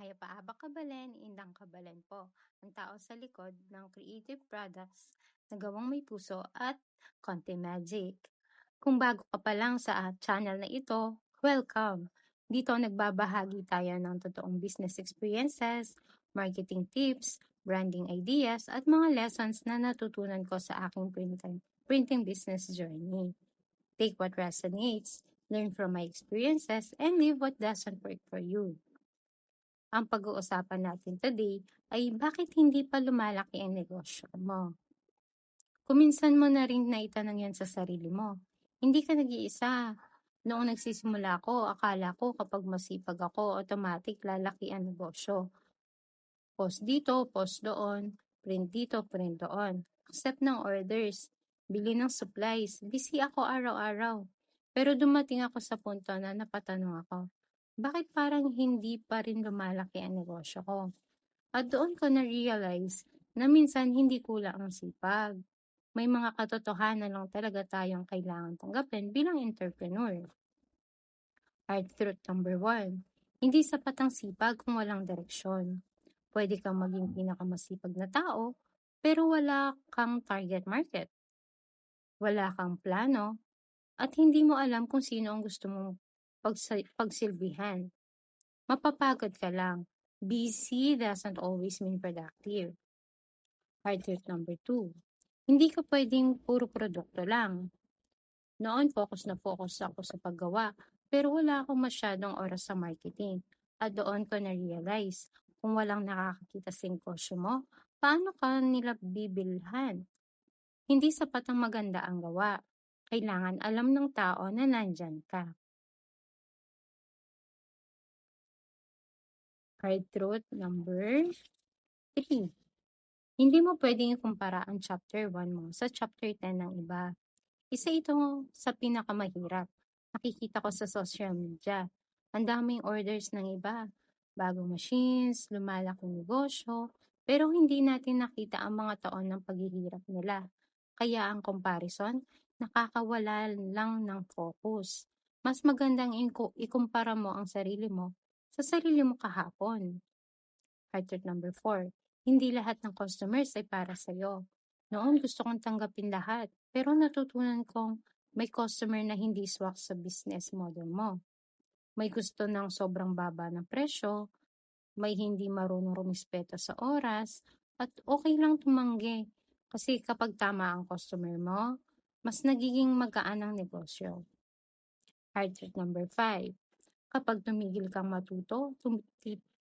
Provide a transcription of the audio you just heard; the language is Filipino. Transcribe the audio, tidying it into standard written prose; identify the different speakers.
Speaker 1: Saya Paaba Kabalen, Indang Kabalen po, ang tao sa likod ng creative products na gawang may puso at konti magic. Kung bago ka pa lang sa channel na ito, welcome! Dito nagbabahagi tayo ng totoong business experiences, marketing tips, branding ideas, at mga lessons na natutunan ko sa aking printing business journey. Take what resonates, learn from my experiences, and leave what doesn't work for you. Ang pag-uusapan natin today ay bakit hindi pa lumalaki ang negosyo mo. Kuminsan mo na rin naitanong yan sa sarili mo. Hindi ka nag-iisa. Noong nagsisimula ako, akala ko kapag masipag ako, automatic lalaki ang negosyo. Post dito, post doon, print dito, print doon. Accept ng orders, bili ng supplies. Busy ako araw-araw. Pero dumating ako sa punto na napatanong ako, bakit parang hindi pa rin lumalaki ang negosyo ko? At doon ko na-realize na minsan hindi kulang ang sipag. May mga katotohanan lang talaga tayong kailangan tanggapin bilang entrepreneur. Hard truth number 1. Hindi sapat ang sipag kung walang direksyon. Pwede kang maging pinakamasipag na tao, pero wala kang target market. Wala kang plano, at hindi mo alam kung sino ang gusto mong pagsilbihan. Mapapagod ka lang. Busy doesn't always mean productive. Hard truth number 2. Hindi ka pwedeng puro produkto lang. Noon, focus na focus ako sa paggawa, pero wala akong masyadong oras sa marketing. At doon ko na-realize, kung walang nakakakita sa negosyo mo, paano ka nila bibilhan? Hindi sapat ang maganda ang gawa. Kailangan alam ng tao na nandyan ka. Hard truth number 3. Hindi mo pwedeng ikumpara ang chapter 1 mo sa chapter 10 ng iba. Isa ito sa pinakamahirap. Nakikita ko sa social media. Ang daming orders ng iba. Bagong machines, lumalaking negosyo, pero hindi natin nakita ang mga taon ng paghihirap nila. Kaya ang comparison, nakakawala lang ng focus. Mas magandang ikumpara mo ang sarili mo sa sarili mo kahapon. Hard truth number 4. Hindi lahat ng customers ay para sa'yo. Noon gusto kong tanggapin lahat, pero natutunan kong may customer na hindi swak sa business model mo. May gusto ng sobrang baba ng presyo, may hindi marunong rumispeto sa oras, at okay lang tumanggi. Kasi kapag tama ang customer mo, mas nagiging magaan ang negosyo. Hard truth number 5. Kapag tumigil kang matuto,